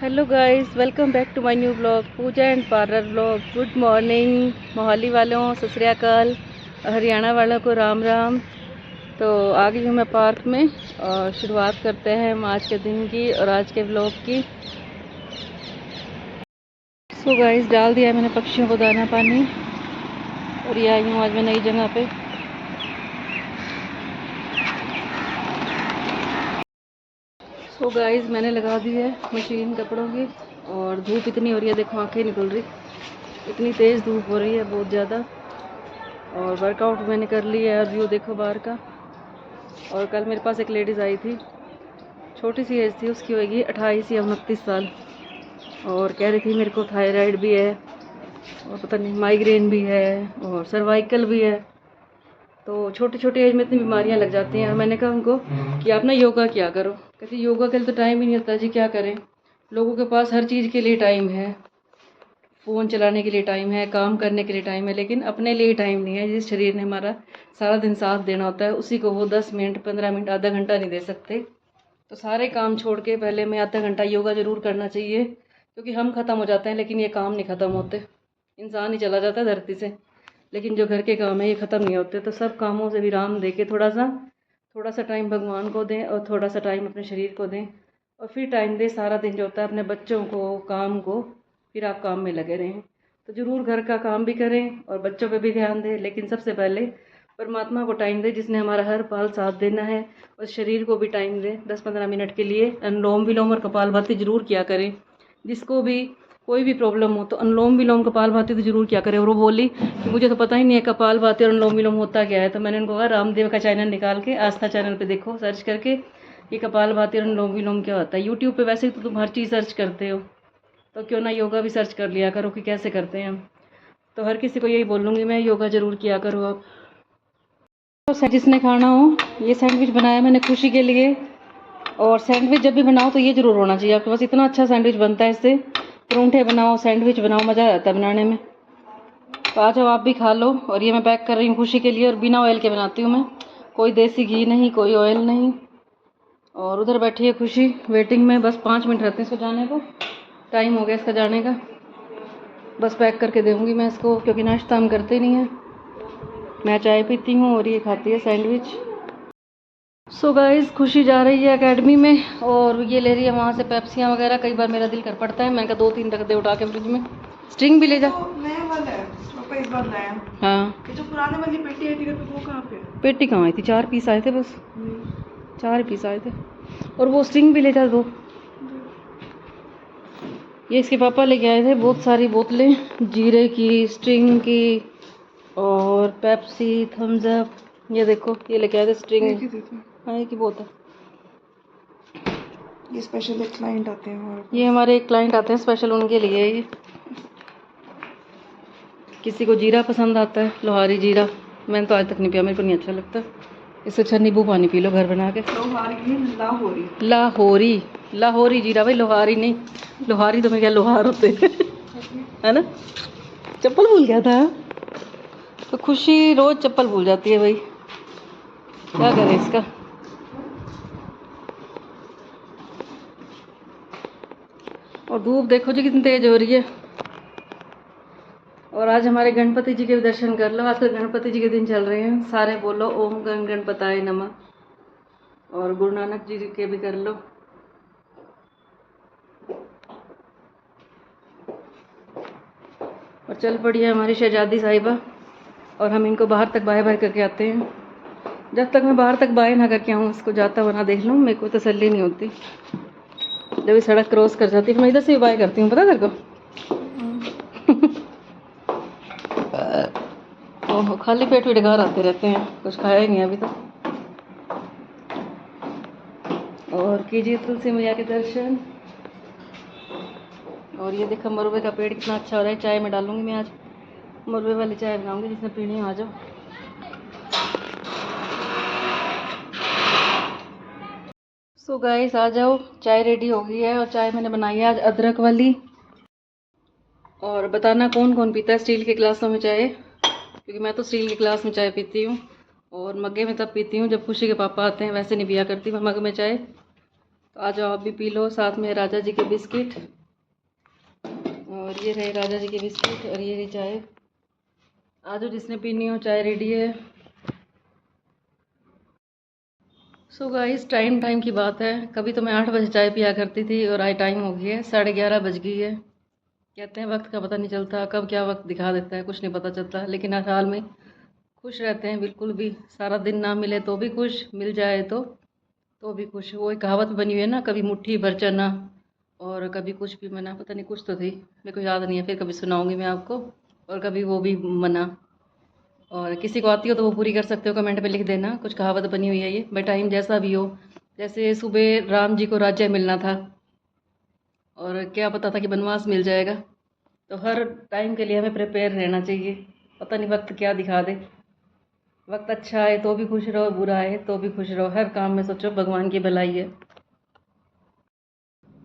Hello guys, welcome back to my new blog Pooja and parlour blog. Good morning Mohali वालों, सत श्री अकाल, हरियाणा वालों को राम राम। तो आ गई हूँ मैं पार्क में और शुरुआत करते हैं हम आज के दिन की और आज के ब्लॉग की। सो गाइस, डाल दिया मैंने पक्षियों को दाना पानी और ये आई हूँ आज मैं नई जगह पे। सो गाइस, मैंने लगा दी है मशीन कपड़ों की और धूप इतनी हो रही है, देखो आंखें निकल रही, इतनी तेज़ धूप हो रही है बहुत ज़्यादा। और वर्कआउट मैंने कर लिया है और व्यू देखो बाहर का। और कल मेरे पास एक लेडीज़ आई थी, छोटी सी एज थी उसकी, होगी 28 या 29 साल, और कह रही थी मेरे को थायराइड भी है और पता नहीं माइग्रेन भी है और सर्वाइकल भी है। तो छोटी छोटी एज में इतनी बीमारियां लग जाती हैं। और मैंने कहा उनको कि आप ना योगा क्या करो। कहती योगा के लिए तो टाइम ही नहीं होता जी, क्या करें, लोगों के पास हर चीज़ के लिए टाइम है, फ़ोन चलाने के लिए टाइम है, काम करने के लिए टाइम है, लेकिन अपने लिए टाइम नहीं है। जिस शरीर ने हमारा सारा दिन साथ देना होता है उसी को वो 10 मिनट 15 मिनट आधा घंटा नहीं दे सकते। तो सारे काम छोड़ के पहले मैं आधा घंटा योगा ज़रूर करना चाहिए, क्योंकि हम ख़त्म हो जाते हैं लेकिन ये काम नहीं ख़त्म होते। इंसान ही चला जाता है धरती से, लेकिन जो घर के काम है ये ख़त्म नहीं होते। तो सब कामों से विराम दे के थोड़ा सा टाइम भगवान को दें और थोड़ा सा टाइम अपने शरीर को दें, और फिर टाइम दें सारा दिन जो होता है अपने बच्चों को, काम को, फिर आप काम में लगे रहें। तो ज़रूर घर का काम भी करें और बच्चों पे भी ध्यान दें, लेकिन सबसे पहले परमात्मा को टाइम दें जिसने हमारा हर पल साथ देना है, और शरीर को भी टाइम दें 10-15 मिनट के लिए। अनुलोम विलोम और कपालभाति ज़रूर किया करें। जिसको भी कोई भी प्रॉब्लम हो तो अनुलोम विलोम कपालभाति तो ज़रूर किया करें। और वो बोली कि मुझे तो पता ही नहीं है कपालभाति और अनुलोम विलोम होता क्या है। तो मैंने उनको कहा रामदेव का चैनल निकाल के आस्था चैनल पे देखो, सर्च करके ये कपालभाति और अनुलोम विलोम क्या होता है। यूट्यूब पे वैसे तो तुम हर चीज़ सर्च करते हो, तो क्यों ना योगा भी सर्च कर लिया करो कि कैसे करते हैं हम। तो हर किसी को यही बोलूँगी मैं, योगा ज़रूर किया करो आप। तो जिसने खाना हो, ये सैंडविच बनाया मैंने खुशी के लिए। और सैंडविच जब भी बनाओ तो ये ज़रूर होना चाहिए आपके पास, इतना अच्छा सैंडविच बनता है इससे। परांठे बनाओ, सैंडविच बनाओ, मज़ा आ जाता है बनाने में। तो आ जाओ आप भी खा लो। और ये मैं पैक कर रही हूँ खुशी के लिए, और बिना ऑयल के बनाती हूँ मैं, कोई देसी घी नहीं, कोई ऑयल नहीं। और उधर बैठी है खुशी वेटिंग में, बस 5 मिनट रहते हैं इसको जाने को, टाइम हो गया इसका जाने का। बस पैक करके दूँगी मैं इसको, क्योंकि नाश्ता हम करते नहीं हैं। मैं चाय पीती हूँ और ये खाती है सैंडविच। सो गाइस, खुशी जा रही है एकेडमी में और ये ले रही है वहाँ से पेप्सियाँ वगैरह। कई बार मेरा दिल कर पड़ता है, मैंने कहा 2-3 रख दे उठा के फ्रिज में। स्ट्रिंग भी ले जा। तो नया वाला है, पापा इस बार लाया। हाँ, ये जो पुराने वाली पेटी आई थी घर पे, वो कहाँ पे है? पेटी कहाँ आई थी? 4 पीस आए थे बस, 4 पीस आए थे। और वो स्ट्रिंग भी ले जा दो। ये इसके पापा लेके आए थे बहुत सारी बोतलें, जीरे की, स्ट्रिंग की और पेप्सी, थम्स अप। ये देखो ये लेके आए थे स्ट्रिंग। हाँ, एक ही बोतल। ये स्पेशल एक क्लाइंट आते हैं और ये हमारे एक क्लाइंट आते हैं स्पेशल, उनके लिए ये। किसी को जीरा पसंद आता है, लोहारी जीरा। मैंने तो आज तक नहीं पिया, मेरे को नहीं अच्छा लगता। इससे अच्छा नींबू पानी पी लो घर बना के। लाहौरी लाहौरी, लाहौरी जीरा भाई, लोहारी नहीं। लोहारी तो मैं क्या, लोहार होते हैं है ना। चप्पल भूल गया था। तो खुशी रोज चप्पल भूल जाती है भाई, क्या करें इसका। और धूप देखो जी कितनी तेज हो रही है। और आज हमारे गणपति जी के भी दर्शन कर लो। आजकल गणपति जी के दिन चल रहे हैं, सारे बोलो ओम गण गणपताय नमः। और गुरु नानक जी के भी कर लो। और चल पड़ी है हमारी शहजादी साहिबा, और हम इनको बाहर तक बाय बाय करके आते हैं। जब तक मैं बाहर तक बाय ना करके आऊँ, इसको जाता हुआ ना देख लूँ, मेरे को तसल्ली नहीं होती। जब ये सड़क क्रॉस कर जाती है, मैं इधर से भी बाय करती हूँ, पता तेरे को। ओहो, खाली पेट भी घर आते रहते हैं, कुछ खाया ही नहीं अभी तक। और कीजिए तुलसी मैया के दर्शन। और ये देखो मरवे का पेड़ कितना अच्छा हो रहा है। चाय में डालूंगी मैं आज, मरवे वाली चाय बनाऊंगी, जिसने पीनी हो आ जाओ। सो गाइस, आ जाओ, चाय रेडी हो गई है। और चाय मैंने बनाई है आज अदरक वाली। और बताना कौन कौन पीता है स्टील के गिलासों में चाय, क्योंकि मैं तो स्टील के गिलास में चाय पीती हूँ। और मग्गे में तब पीती हूँ जब खुशी के पापा आते हैं, वैसे नहीं पिया करती मैं मग में चाय। तो आ जाओ आप भी पी लो, साथ में राजा जी के बिस्किट, और ये रहे राजा जी के बिस्किट, और ये रही चाय। आ जाओ जिसने पीनी हो, चाय रेडी है। सो गाइस, टाइम की बात है। कभी तो मैं 8 बजे चाय पिया करती थी और आज टाइम हो गया है, 11:30 बज गई है। कहते हैं वक्त का पता नहीं चलता, कब क्या वक्त दिखा देता है कुछ नहीं पता चलता। लेकिन हर हाल में खुश रहते हैं, बिल्कुल भी। सारा दिन ना मिले तो भी खुश, मिल जाए तो भी खुश। वो एक कहावत बनी हुई है ना, कभी मुट्ठी भर चना और कभी कुछ भी मना, पता नहीं कुछ तो थी, मेरे को याद नहीं है, फिर कभी सुनाऊंगी मैं आपको। और कभी वो भी मना। और किसी को आती हो तो वो पूरी कर सकते हो, कमेंट पे लिख देना। कुछ कहावत बनी हुई है ये, भाई टाइम जैसा भी हो। जैसे सुबह राम जी को राज्य मिलना था और क्या पता था कि वनवास मिल जाएगा। तो हर टाइम के लिए हमें प्रिपेयर रहना चाहिए, पता नहीं वक्त क्या दिखा दे। वक्त अच्छा आए तो भी खुश रहो, बुरा आए तो भी खुश रहो। हर काम में सोचो भगवान की भलाई है।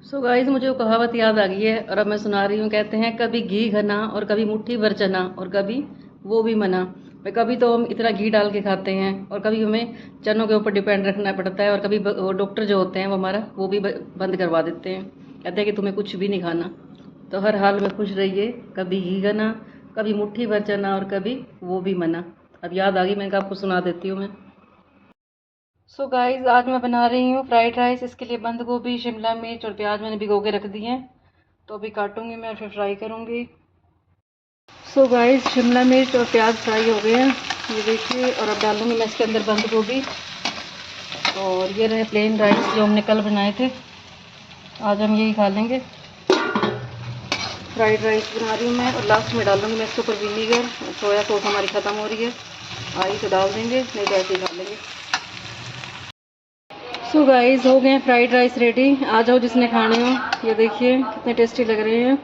सो गाइस, मुझे वो कहावत याद आ गई है और अब मैं सुना रही हूँ। कहते हैं कभी घी घना और कभी मुट्ठी भर चना और कभी वो भी मना। भाई कभी तो हम इतना घी डाल के खाते हैं और कभी हमें चनों के ऊपर डिपेंड रखना पड़ता है, और कभी वो डॉक्टर जो होते हैं वो हमारा वो भी बंद करवा देते हैं, कहते हैं कि तुम्हें कुछ भी नहीं खाना। तो हर हाल में खुश रहिए, कभी घी घना, कभी मुट्ठी भर चना और कभी वो भी मना। अब याद आ गई, मैंने कहा आपको सुना देती हूँ मैं। सो गाइस, आज मैं बना रही हूँ फ्राइड राइस। इसके लिए बंद गोभी, शिमला मिर्च और प्याज मैंने भिगो के रख दिए हैं, तो अभी काटूंगी मैं और फिर फ्राई करूँगी। सो गाइस, शिमला मिर्च और प्याज फ्राई हो गए हैं, ये देखिए। और अब डालूंगी मैं इसके अंदर बंद गोभी। और ये रहे प्लेन राइस जो हमने कल बनाए थे, आज हम यही खा लेंगे। फ्राइड राइस बना रही हूँ मैं, और लास्ट में डालूंगी मैं इसके ऊपर विनीगर। सोया सॉस हमारी ख़त्म हो रही है, आई तो डाल देंगे, नहीं तो ऐसे ही खा लेंगे। सो गाइस, हो गए हैं फ्राइड राइस रेडी। आ जाओ जिसने खाने हो। ये देखिए कितने टेस्टी लग रहे हैं।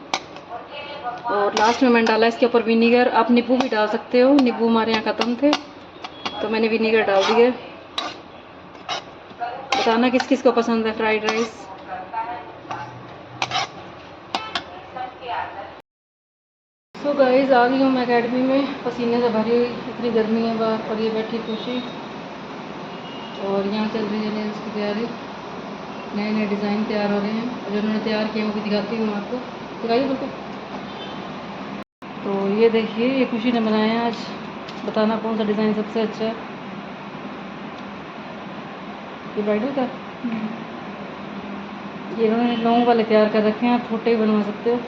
और लास्ट में मैंने डाला इसके ऊपर विनीगर। आप नींबू भी डाल सकते हो, नींबू हमारे यहाँ ख़त्म थे तो मैंने विनीगर डाल दिया। बताना किस किस को पसंद है फ्राइड राइस। सो गाइस, आ गई हूँ मैं अकेडमी में, पसीने से भरी हुई, इतनी गर्मी है बाहर। और ये बैठी खुशी, और यहाँ चल रही है नेल्स की तैयारी। नए नए डिज़ाइन तैयार हो रहे हैं, और जो उन्होंने तैयार किए वो भी दिखाती हूँ आपको। दिखाइए बिल्कुल। तो ये देखिए, ये खुशी ने बनाया है आज। बताना कौन सा डिज़ाइन सबसे अच्छा है। ये ब्राइडल का, ये इन्होंने लॉन्ग वाले तैयार कर रखे हैं, आप छोटे भी बनवा सकते हो।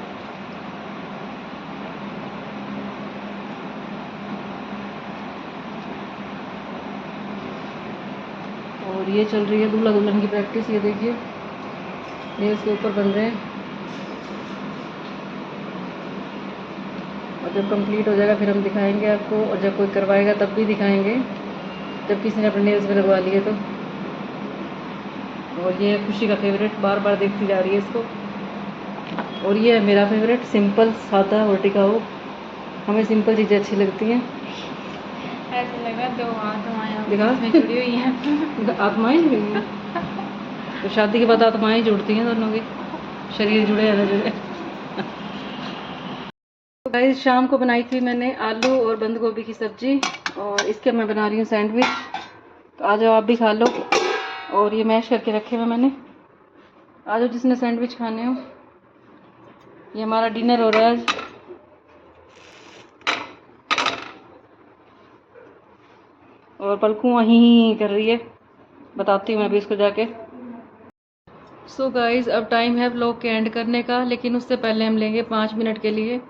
और ये चल रही है दूल्हा दुल्हन की प्रैक्टिस। ये देखिए नेल्स के ऊपर बन रहे हैं, और जब कंप्लीट हो जाएगा फिर हम दिखाएंगे आपको। और जब कोई करवाएगा तब भी दिखाएंगे, जब किसी ने अपने नेल्स पे लगवा लिए तो। और ये खुशी का फेवरेट, बार बार देखती जा रही है इसको। और ये है मेरा फेवरेट, सिंपल सादा और टिकाऊ। हमें सिंपल चीज़ें अच्छी लगती हैं। ऐसे लगा दो आत्माएं दिखा में जुड़ी हुई हैं। आत्माएं जुड़ी हुई हैं, तो शादी के बाद आत्माएं जुड़ती हैं दोनों की, शरीर जुड़े या न जुड़े। तो गाइस, शाम को बनाई थी मैंने आलू और बंद गोभी की सब्जी, और इसके मैं बना रही हूँ सैंडविच। तो आ जाओ आप भी खा लो। और ये मैश करके रखे हुए मैंने, आ जाओ जिसने सैंडविच खाने हो। ये हमारा डिनर हो रहा है आज। और पलकू वहीं कर रही है, बताती हूँ मैं अभी इसको जाके। सो गाइस, अब टाइम है व्लॉग के एंड करने का, लेकिन उससे पहले हम लेंगे 5 मिनट के लिए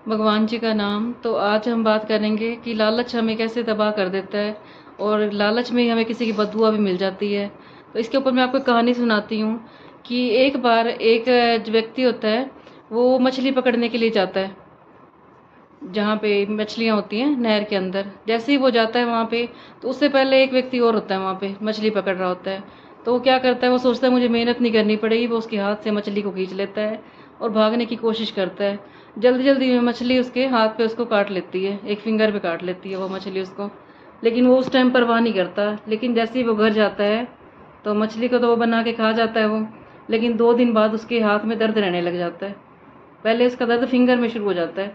भगवान जी का नाम। तो आज हम बात करेंगे कि लालच हमें कैसे तबाह कर देता है, और लालच में ही हमें किसी की बददुआ भी मिल जाती है। तो इसके ऊपर मैं आपको कहानी सुनाती हूँ कि एक बार एक जो व्यक्ति होता है, वो मछली पकड़ने के लिए जाता है जहाँ पे मछलियाँ होती हैं नहर के अंदर। जैसे ही वो जाता है वहाँ पे, तो उससे पहले एक व्यक्ति और होता है वहाँ पे, मछली पकड़ रहा होता है। तो वो क्या करता है, वो सोचता है मुझे मेहनत नहीं करनी पड़ेगी, वो उसके हाथ से मछली को खींच लेता है और भागने की कोशिश करता है। जल्दी जल्दी में मछली उसके हाथ पे उसको काट लेती है, एक फिंगर पे काट लेती है वो मछली उसको। लेकिन वो उस टाइम परवाह नहीं करता। लेकिन जैसे ही वो घर जाता है तो मछली को तो वो बना के खा जाता है वो, लेकिन 2 दिन बाद उसके हाथ में दर्द रहने लग जाता है। पहले उसका दर्द फिंगर में शुरू हो जाता है,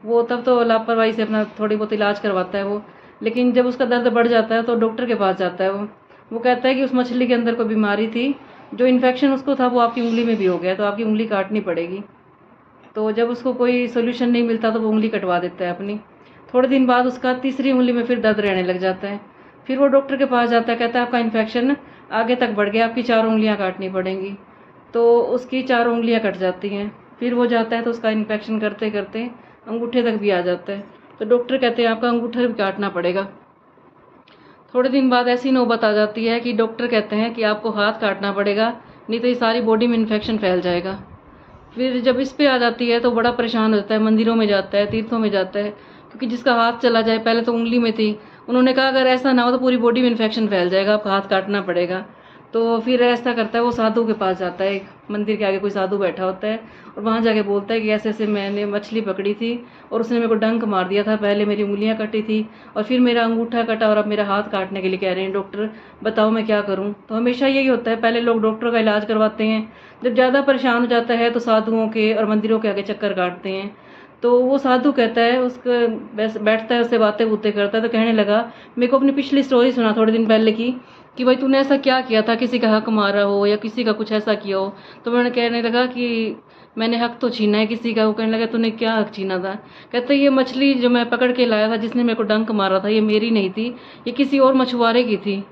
वो तब तो लापरवाही से अपना थोड़ी बहुत इलाज करवाता है वो। लेकिन जब उसका दर्द बढ़ जाता है तो डॉक्टर के पास जाता है वो कहता है कि उस मछली के अंदर कोई बीमारी थी जो इन्फेक्शन उसको था वो आपकी उंगली में भी हो गया, तो आपकी उंगली काटनी पड़ेगी। तो जब उसको कोई सोल्यूशन नहीं मिलता तो वो उंगली कटवा देता है अपनी। थोड़े दिन बाद उसका तीसरी उंगली में फिर दर्द रहने लग जाता है। फिर वो डॉक्टर के पास जाता है, कहता है आपका इन्फेक्शन आगे तक बढ़ गया, आपकी 4 उंगलियां काटनी पड़ेंगी। तो उसकी 4 उंगलियां कट जाती हैं। फिर वो जाता है तो उसका इन्फेक्शन करते करते अंगूठे तक भी आ जाता है। तो डॉक्टर कहते हैं आपका अंगूठा भी काटना पड़ेगा। थोड़े दिन बाद ऐसी नौबत आ जाती है कि डॉक्टर कहते हैं कि आपको हाथ काटना पड़ेगा, नहीं तो ये सारी बॉडी में इन्फेक्शन फैल जाएगा। फिर जब इस पे आ जाती है तो बड़ा परेशान हो जाता है, मंदिरों में जाता है, तीर्थों में जाता है, क्योंकि जिसका हाथ चला जाए, पहले तो उंगली में थी, उन्होंने कहा अगर ऐसा ना हो तो पूरी बॉडी में इन्फेक्शन फैल जाएगा, आपका हाथ काटना पड़ेगा। तो फिर ऐसा करता है, वो साधु के पास जाता है, एक मंदिर के आगे कोई साधु बैठा होता है, और वहाँ जाके बोलता है कि ऐसे ऐसे मैंने मछली पकड़ी थी और उसने मेरे को डंक मार दिया था, पहले मेरी उंगलियाँ कटी थी और फिर मेरा अंगूठा कटा और अब मेरा हाथ काटने के लिए कह रहे हैं डॉक्टर, बताओ मैं क्या करूँ। तो हमेशा यही होता है, पहले लोग डॉक्टर का इलाज करवाते हैं, जब ज़्यादा परेशान हो जाता है तो साधुओं के और मंदिरों के आगे चक्कर काटते हैं। तो वो साधु कहता है, उसको बैठता है, उससे बातें बूतें करता है, तो कहने लगा मेरे को अपनी पिछली स्टोरी सुना थोड़े दिन पहले की, कि भाई तूने ऐसा क्या किया था, किसी का हक मारा हो या किसी का कुछ ऐसा किया हो। तो मैंने कहने लगा कि मैंने हक तो छीना है किसी का। वो कहने लगा तूने क्या हक छीना था। कहते ये मछली जो मैं पकड़ के लाया था, जिसने मेरे को डंक मारा था, ये मेरी नहीं थी, ये किसी और मछुआरे की थी,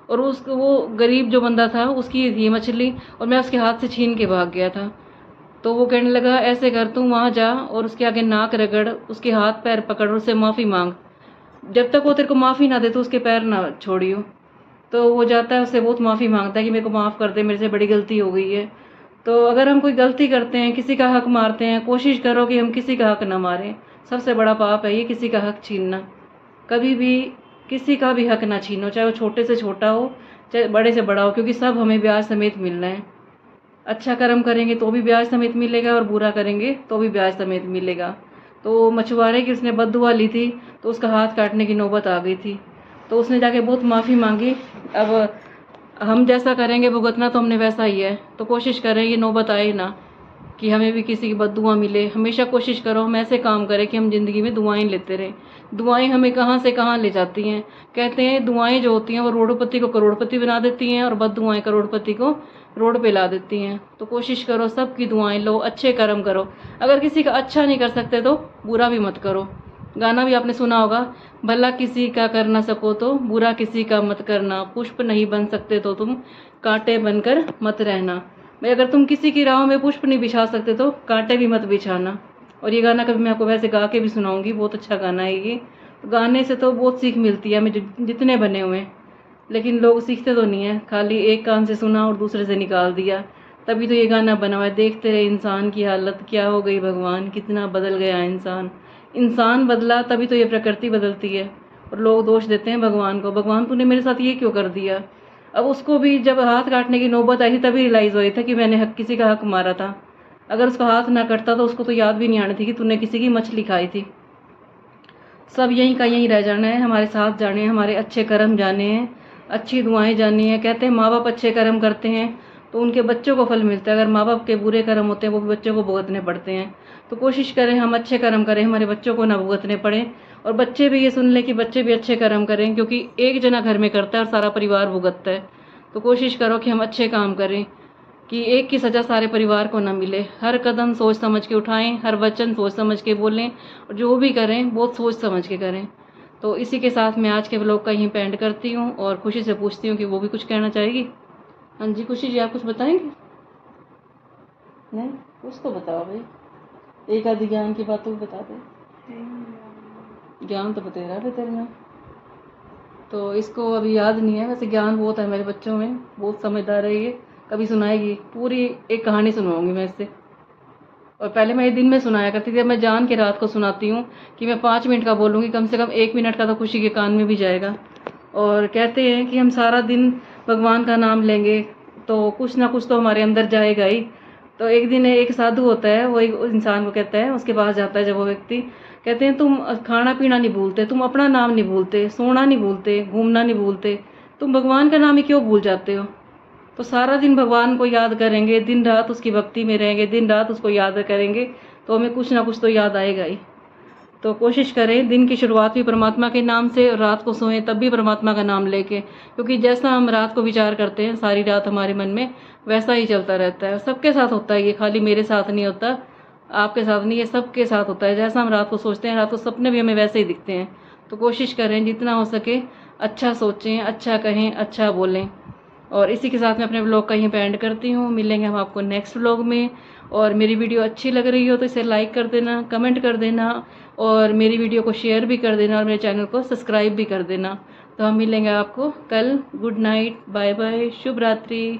और वो गरीब जो बंदा था उसकी थी मछली, और मैं उसके हाथ से छीन के भाग गया था। तो वो कहने लगा ऐसे कर, तू वहाँ जा और उसके आगे नाक रगड़, उसके हाथ पैर पकड़ और उससे माफ़ी मांग, जब तक वो तेरे को माफ़ी ना दे तो उसके पैर ना छोड़ियो। तो वो जाता है, उससे बहुत माफ़ी मांगता है कि मेरे को माफ़ कर दे, मेरे से बड़ी गलती हो गई है। तो अगर हम कोई गलती करते हैं, किसी का हक मारते हैं, कोशिश करो कि हम किसी का हक ना मारें। सबसे बड़ा पाप है ये, किसी का हक छीनना। कभी भी किसी का भी हक ना छीनो, चाहे वो छोटे से छोटा हो, चाहे बड़े से बड़ा हो, क्योंकि सब हमें ब्याज समेत मिलना है। अच्छा कर्म करेंगे तो भी ब्याज समेत मिलेगा, और बुरा करेंगे तो भी ब्याज समेत मिलेगा। तो मछुआरे की उसने बद्दुआ ली थी, तो उसका हाथ काटने की नौबत आ गई थी। तो उसने जाके बहुत माफ़ी मांगी। अब हम जैसा करेंगे भुगतना तो हमने वैसा ही है, तो कोशिश करें ये नौबत आए ना कि हमें भी किसी की बद्दुआ मिले। हमेशा कोशिश करो हम ऐसे काम करें कि हम ज़िंदगी में दुआएं लेते रहें। दुआएं हमें कहाँ से कहाँ ले जाती हैं। कहते हैं दुआएं जो होती हैं वो रोडपति को करोड़पति बना देती हैं, और बद्दुआएं करोड़पति को रोड पे ला देती हैं। तो कोशिश करो सबकी दुआएं लो, अच्छे कर्म करो। अगर किसी का अच्छा नहीं कर सकते तो बुरा भी मत करो। गाना भी आपने सुना होगा, भला किसी का कर ना सको तो बुरा किसी का मत करना, पुष्प नहीं बन सकते तो तुम कांटे बनकर मत रहना। भाई अगर तुम किसी की राहों में पुष्प नहीं बिछा सकते तो कांटे भी मत बिछाना। और ये गाना कभी मैं आपको वैसे गा के भी सुनाऊंगी, बहुत अच्छा गाना है ये। गाने से तो बहुत सीख मिलती है हमें, जितने बने हुए हैं, लेकिन लोग सीखते तो नहीं है, खाली एक कान से सुना और दूसरे से निकाल दिया। तभी तो ये गाना बना हुआ है, देखते रहे इंसान की हालत क्या हो गई भगवान, कितना बदल गया इंसान। इंसान बदला तभी तो ये प्रकृति बदलती है, और लोग दोष देते हैं भगवान को, भगवान तूने मेरे साथ ये क्यों कर दिया। अब उसको भी जब हाथ काटने की नौबत आई थी तभी रियलाइज़ हुआ था कि मैंने किसी का हक मारा था। अगर उसका हाथ ना कटता तो उसको तो याद भी नहीं आनी थी कि तूने किसी की मछली खाई थी। सब यहीं का यहीं रह जाना है, हमारे साथ जाने हैं, हमारे अच्छे कर्म जाने हैं, अच्छी दुआएं जानी है। कहते हैं माँ बाप अच्छे कर्म करते हैं तो उनके बच्चों को फल मिलता है, अगर माँ बाप के बुरे कर्म होते हैं वो भी बच्चों को भुगतने पड़ते हैं। तो कोशिश करें हम अच्छे कर्म करें, हमारे बच्चों को ना भुगतने पड़े, और बच्चे भी ये सुन लें कि बच्चे भी अच्छे कर्म करें, क्योंकि एक जना घर में करता है और सारा परिवार भुगतता है। तो कोशिश करो कि हम अच्छे काम करें, कि एक की सज़ा सारे परिवार को ना मिले। हर कदम सोच समझ के उठाएं, हर वचन सोच समझ के बोलें, और जो भी करें बहुत सोच समझ के करें। तो इसी के साथ मैं आज के व्लॉग का यहीं पे एंड करती हूँ, और खुशी से पूछती हूँ कि वो भी कुछ कहना चाहेगी। हाँ जी खुशी जी, आप कुछ बताएंगे? नहीं, कुछ तो बताओ भाई, एक आधी ज्ञान की बात तो बता दे। ज्ञान तो बतेरा है तेरे में, तो इसको अभी याद नहीं है, वैसे ज्ञान बहुत है मेरे बच्चों में, बहुत समझदार है ये। कभी सुनाएगी, पूरी एक कहानी सुनाऊंगी मैं इससे। और पहले मैं ये दिन में सुनाया करती थी, अब मैं जान के रात को सुनाती हूँ कि मैं 5 मिनट का बोलूँगी, कम से कम 1 मिनट का तो खुशी के कान में भी जाएगा। और कहते हैं कि हम सारा दिन भगवान का नाम लेंगे तो कुछ ना कुछ तो हमारे अंदर जाएगा ही। तो एक दिन एक साधु होता है, वो एक इंसान को कहता है, उसके पास जाता है जब वो व्यक्ति, कहते हैं तुम खाना पीना नहीं भूलते, तुम अपना नाम नहीं भूलते, सोना नहीं भूलते, घूमना नहीं भूलते, तुम भगवान का नाम ही क्यों भूल जाते हो। तो सारा दिन भगवान को याद करेंगे, दिन रात उसकी भक्ति में रहेंगे, दिन रात उसको याद करेंगे, तो हमें कुछ ना कुछ तो याद आएगा ही। तो कोशिश करें दिन की शुरुआत भी परमात्मा के नाम से और रात को सोएं तब भी परमात्मा का नाम लेके, क्योंकि जैसा हम रात को विचार करते हैं सारी रात हमारे मन में वैसा ही चलता रहता है। सबके साथ होता है ये, खाली मेरे साथ नहीं होता, आपके साथ नहीं, ये सबके साथ होता है। जैसा हम रात को सोचते हैं रात को सपने भी हमें वैसे ही दिखते हैं। तो कोशिश करें जितना हो सके अच्छा सोचें, अच्छा कहें, अच्छा बोलें। और इसी के साथ मैं अपने ब्लॉग का यहीं पे एंड करती हूँ। मिलेंगे हम आपको नेक्स्ट ब्लॉग में। और मेरी वीडियो अच्छी लग रही हो तो इसे लाइक कर देना, कमेंट कर देना और मेरी वीडियो को शेयर भी कर देना और मेरे चैनल को सब्सक्राइब भी कर देना। तो हम मिलेंगे आपको कल। गुड नाइट, बाय बाय, शुभ रात्रि।